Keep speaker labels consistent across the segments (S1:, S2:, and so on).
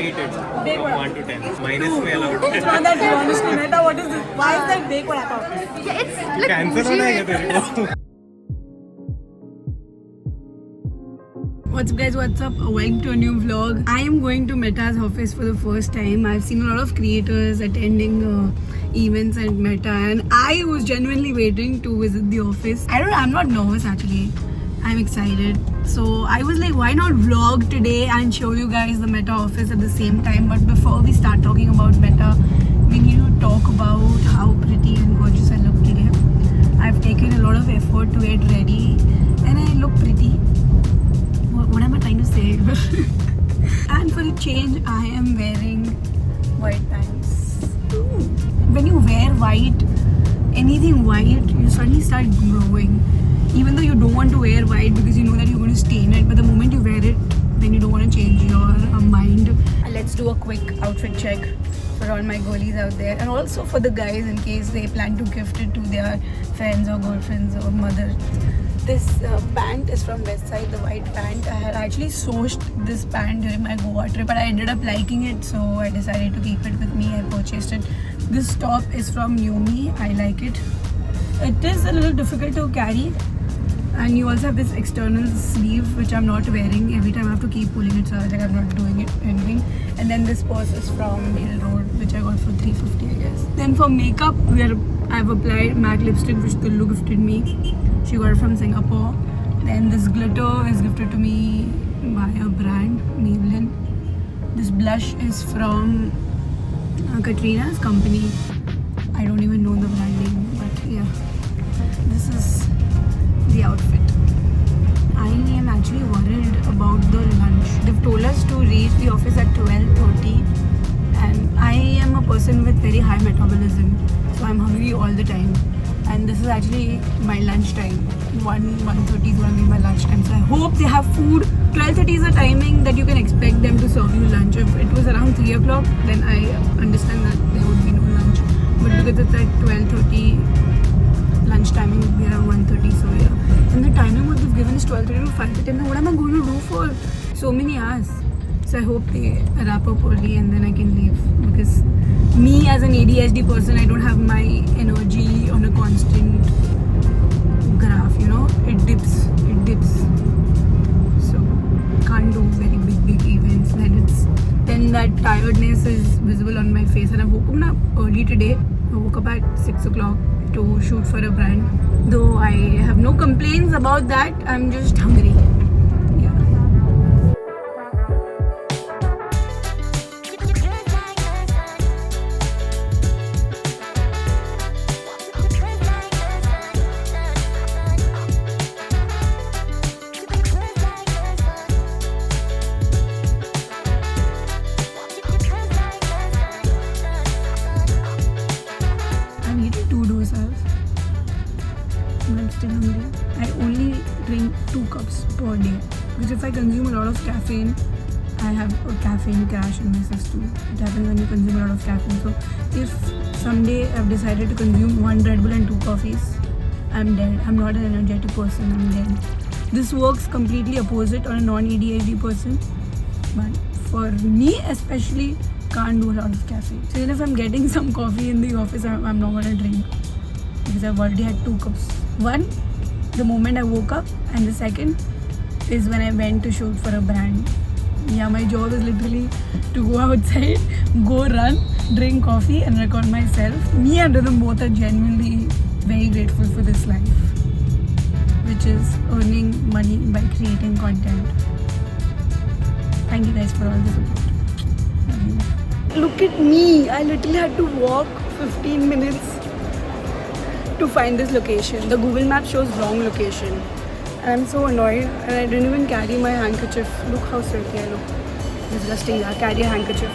S1: rate it
S2: Big
S1: from
S2: vada.
S1: 1 to 10. Minus में allowed.
S2: It's not that good, honestly. Mehta, what is this? Why is that big vada pav?
S3: Yeah, it's like
S1: Cancer होना है क्या तेरे को?
S2: What's up guys, what's up? Welcome to a new vlog. I am going to Meta's office for the first time. I've seen a lot of creators attending events at Meta and I was genuinely waiting to visit the office. I'm not nervous actually. I'm excited. So I was like, why not vlog today and show you guys the Meta office at the same time. But before we start talking about Meta, we need to talk about how pretty and gorgeous I look today. I've taken a lot of effort to get ready and I look pretty. What am I trying to say? And for a change, I am wearing white pants. When you wear white, anything white, you suddenly start glowing. Even though you don't want to wear white because you know that you're going to stain it, but the moment you wear it, then you don't want to change your mind. Let's do a quick outfit check for all my girlies out there, and also for the guys in case they plan to gift it to their friends or girlfriends or mother. This pant is from Westside, the white pant. I had actually sourced this pant during my Goa trip, but I ended up liking it, so I decided to keep it with me. I purchased it. This top is from Yumi. I like it. It is a little difficult to carry, and you also have this external sleeve which I'm not wearing. Every time I have to keep pulling it, so I was like, I'm not doing it anything. And then this purse is from Hill Road, which I got for $350, I guess. Then for makeup, I've applied MAC lipstick which Tullu gifted me. She got it from Singapore. Then this glitter is gifted to me by a brand, Maybelline. This blush is from Katrina's company. I don't even know the brand name, but yeah. This is the outfit. I am actually worried about the lunch. They've told us to reach the office at 12:30, and I am a person with very high metabolism, so I'm hungry all the time. And this is actually my lunch time. 1:30 is going to be my lunch time. So I hope they have food. 12:30 is the timing that you can expect them to serve you lunch. If it was around 3 o'clock, then I understand that there would be no lunch. But because it's at 12:30, lunch timing would be around 1:30. So yeah. And the timing what they've given is 12:30 to 5:10. Now what am I going to do for so many hours? So I hope they wrap up early and then I can leave. Because me as an ADHD person, I don't have my energy on a constant graph, you know. It dips. So can't do very big events. Then that tiredness is visible on my face. And I woke up early today. I woke up at 6 o'clock to shoot for a brand. Though I have no complaints about that, I'm just hungry. I'm still hungry. I only drink 2 cups per day, because if I consume a lot of caffeine, I have a caffeine crash in my system. It happens when you consume a lot of caffeine. So if someday I've decided to consume 1 Red Bull and 2 coffees, I'm dead. I'm not an energetic person, I'm dead. This works completely opposite on a non-ADHD person, but for me especially, can't do a lot of caffeine. So even if I'm getting some coffee in the office, I'm not gonna drink, because I've already had 2 cups. One, the moment I woke up, and the second is when I went to shoot for a brand. Yeah, my job is literally to go outside, go run, drink coffee and record myself. Me and Rhythm both are genuinely very grateful for this life, which is earning money by creating content. Thank you guys for all the support. Love you. Look at me, I literally had to walk 15 minutes to find this location. The Google map shows wrong location. And I'm so annoyed, and I didn't even carry my handkerchief. Look how silky I look. Disgusting, I carry a handkerchief.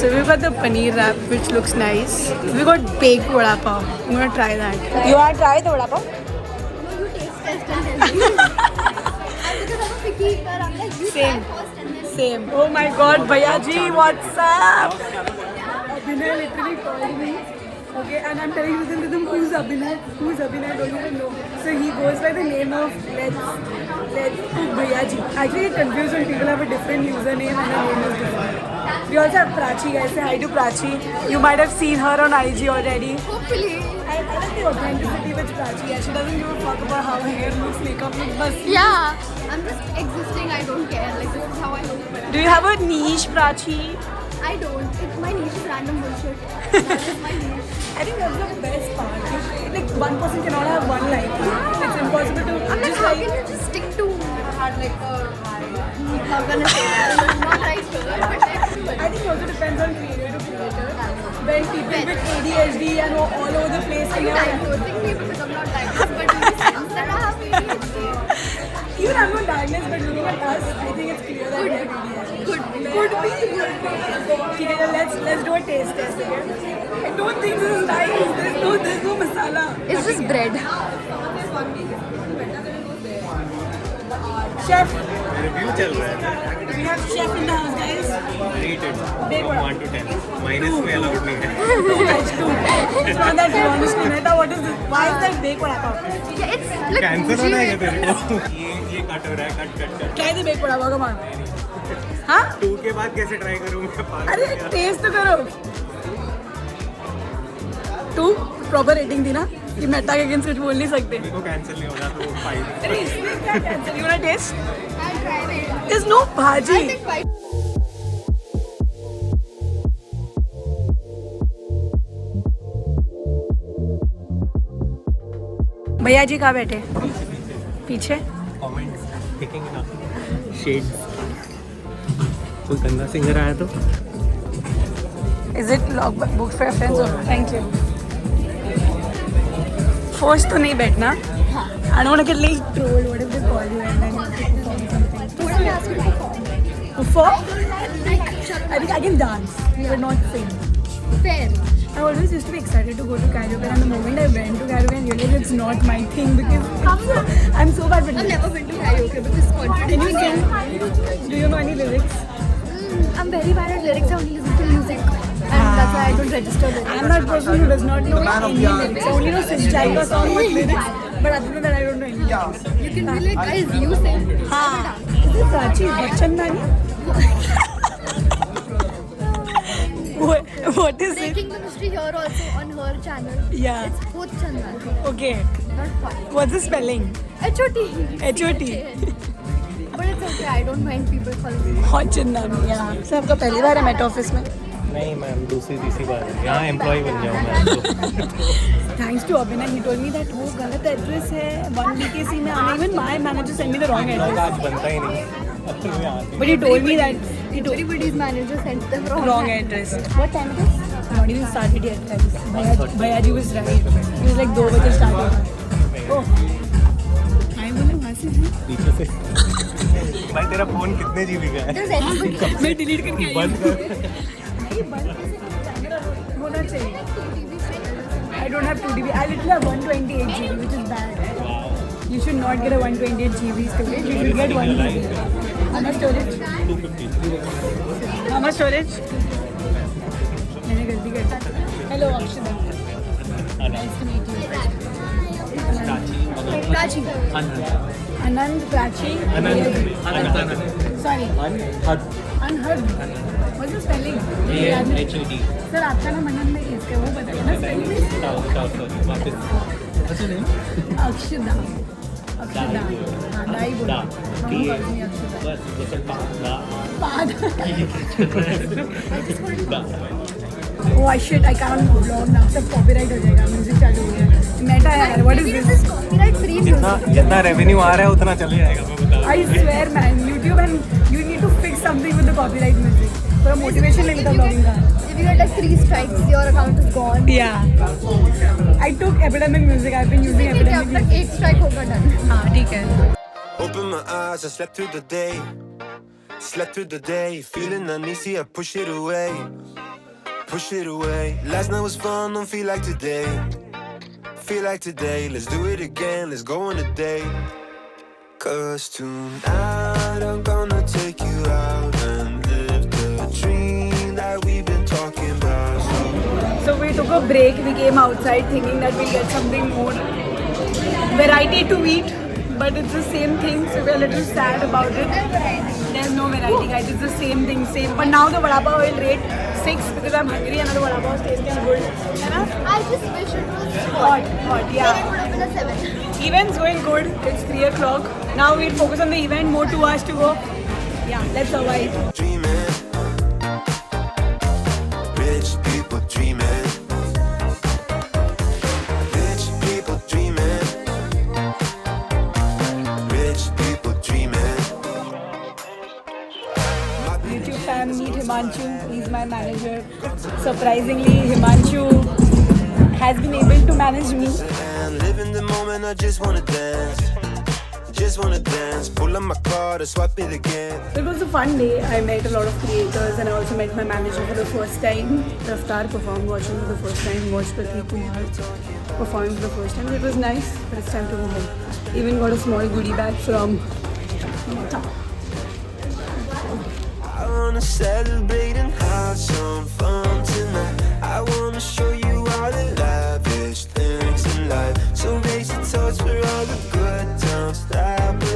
S2: So we got the paneer wrap, which looks nice. We got baked vada pav. I'm gonna try that. You wanna try the vada pav?
S3: No, you taste test and tell me. Because I'm a picky eater, I'm like, you
S2: Same.
S3: try first and then
S2: Same. Oh my God, Bhaiya ji, what's up? Abhinay literally called me. Okay, and I'm telling Rhythm, who's Abhinay? Who's Abhinay? I don't even know. So he goes by the name of Let's Cook Bhaiya ji. Actually, get confused when people have a different username and their name is different. We also have Prachi, guys. Say hi to Prachi. You might have seen her on IG already.
S3: Hopefully.
S2: I like the authenticity with Prachi. Yeah, she doesn't give a fuck about how her hair looks, makeup looks, but
S3: Yeah. I'm just existing. I don't care. Like, this is how I look.
S2: do you have a niche, Prachi?
S3: I don't. My niche is random bullshit. That is my niche.
S2: I think that's the best part. Like one person cannot have one life. It's impossible to
S3: I'm like,
S2: just
S3: how
S2: like.
S3: can you just stick to I'm gonna say that. Not right here, but like,
S2: I think it also depends on creator to creator. When people with ADHD and all over the place
S3: are
S2: can
S3: you
S2: have.
S3: diagnosing me because I'm not diagnosed, but do you sense that I have ADHD?
S2: Even I'm not diagnosed, but looking at us, I think it's clear that we have ADHD. Could be. Okay, then let's do a taste test again. I don't think this is nice. There's no masala.
S3: It's just bread.
S2: Chef,
S1: review चल रहा है
S2: we have chef in the house, guys.
S1: Rated
S2: Big one.
S1: 1 to 10 minus में allowed नहीं है
S2: It's not that you honestly Mehta, what is this? Why is that baked vada pav?
S3: Yeah, it's like
S1: cancer होना है
S3: bougie.
S1: तेरे को ये cut हो रहा है cut
S2: Try the baked vada pav, come on. हाँ?
S1: 2 के बाद कैसे ट्राई करूं मैं पागल
S2: अरे
S1: हो गया।
S2: टेस्ट तो करो. 2 प्रॉपर रेटिंग दी ना कि मेहता के अगेंस्ट कुछ बोल नहीं सकते.
S1: मेरे को कैंसिल नहीं होगा तो 5
S2: अरे इसमें क्या cancel? You wanna taste?
S3: I'll try it.
S2: There's no
S3: I
S2: bhaji.
S3: think five.
S2: भैया जी कहाँ बैठे? पीछे?
S1: कमेंट्स दिखेंगे ना शेड्स कोई गंदा सिंगर आया तो
S2: Is it log book for your friends? Or? Thank you. Force तो नहीं बैठना. I don't want to get like trolled. What if they call you and then you have to perform something?
S3: What did I ask you to perform?
S2: Perform?
S3: Like,
S2: I think I can dance, but not sing.
S3: fair.
S2: I always used to be excited to go to karaoke, and the moment I went to karaoke, I realized it's not my thing because I'm so bad with
S3: I've
S2: lyrics.
S3: never been to karaoke because
S2: Can you
S3: confidence.
S2: sing? Do you know any lyrics?
S3: I'm very bad at lyrics. I only listen to music, and that's why I don't register lyrics.
S2: I'm that person who does not know any lyrics. I only know Sinchaika song with lyrics, but other than that, I don't know any lyrics.
S3: You can be like, guys, you sing.
S2: हाँ. Is it Prachi Bachchandani? What is it?
S3: Breaking the mystery here also on her channel.
S2: Yeah.
S3: It's both channel,
S2: Okay.
S3: not fun.
S2: What's the spelling?
S3: HOT.
S2: HOT.
S3: But it's okay. I don't mind people calling me.
S2: Hot Chandan. Yeah. Sir आपका पहली बार है met office में?
S1: नहीं ma'am दूसरी तीसरी बार है यहाँ employ बन जाऊँ मैं तो
S2: Thanks to Abhinay, he told me that वो गलत एड्रेस है 1 BKC में आना. Even my manager sent me the wrong
S1: blog
S2: address.
S1: आज बनता ही नहीं अब मैं आती
S2: But he told me that he told
S3: Everybody's manager sent them
S2: wrong address.
S3: What time it is?
S2: Not even started yet, guys. Bhaiya ji was right. It was like 2 बजे start होगा. Oh. I बोले वहाँ से हैं.
S1: पीछे से भाई तेरा फोन कितने जीबी का है
S3: Does anybody?
S2: मैं डिलीट करके आई
S1: बंद कर
S2: नहीं बंद कैसे होना चाहिए. I don't have 2 GB. I literally have 128 GB, which is bad. You should not get a 128 GB storage. You should get 1 GB. How much storage?
S1: 250
S2: How much storage? मैंने गलती कर दी. Hello Akshita. Nice to meet you.
S3: Prachi.
S2: Anand, Prachi. Sorry. Unheard. What's the spelling?
S1: HOD
S2: sir आपका नाम अनंत है किसका वो बताइए ना स्पेलिंग. अक्षदा. अक्षदा. हाँ दाई बोलो. अक्षदा.
S1: बस जैसे
S2: पाद. Oh I shit, I can't vlog now. सब copyright हो जाएगा. Music चालू हो गया. Meta है यार. What is
S3: Maybe
S2: this?
S3: this is copyright free music.
S1: जितना रेवेन्यू आ रहा है उतना चले जाएगा मैं बता
S2: I swear man, YouTube and you need to fix something with the copyright music. थोड़ा motivation नहीं मिलता vlogging का.
S3: If you get like 3 strikes, your account is gone.
S2: Yeah. I took Epidemic Music. I've been using
S3: ठीक है,
S2: Epidemic
S3: अब तक
S2: Music.
S3: 8 strike होगा done.
S2: हाँ ठीक है.
S4: Open my eyes, I slept through the day. Slept through the day, feeling uneasy, I push it away. Push it away. Last night was fun, don't feel like today. Feel like today, let's do it again, let's go on a date. 'Cause tonight I'm gonna take you out
S2: break, we came outside thinking that we'll get something more variety to eat, but it's the same thing, so we're a little sad about it. There's no variety, guys. It's the same thing, same. But now the vada pav will rate 6 because I'm hungry and the vada pav is tasting good. You know?
S3: I just wish it was
S2: Hot, yeah.
S3: Then it would have been a 7.
S2: Event's going good. It's 3 o'clock. Now we'll focus on the event. More 2 hours to go. Yeah, let's survive.
S4: Dreaming. Rich people dreaming. Rich people dreaming. Rich people dreaming.
S2: YouTube fam, meet Himanshu. He's my manager. Surprisingly, Himanshu has been able to manage me.
S4: And live in the moment, I just wanna dance. Just wanna dance. Pull up my card and swipe it again.
S2: It was a fun day. I met a lot of creators and I also met my manager for the first time. Raftar performed, watching for the first time. Watched Prateek Kumar performing for the first time. It was nice, but it's time to go home. Even got a small goodie bag from Meta.
S4: I wanna celebrate and have some fun tonight. I wanna show you all the lavish things in life. So raise your toast for all the good times that we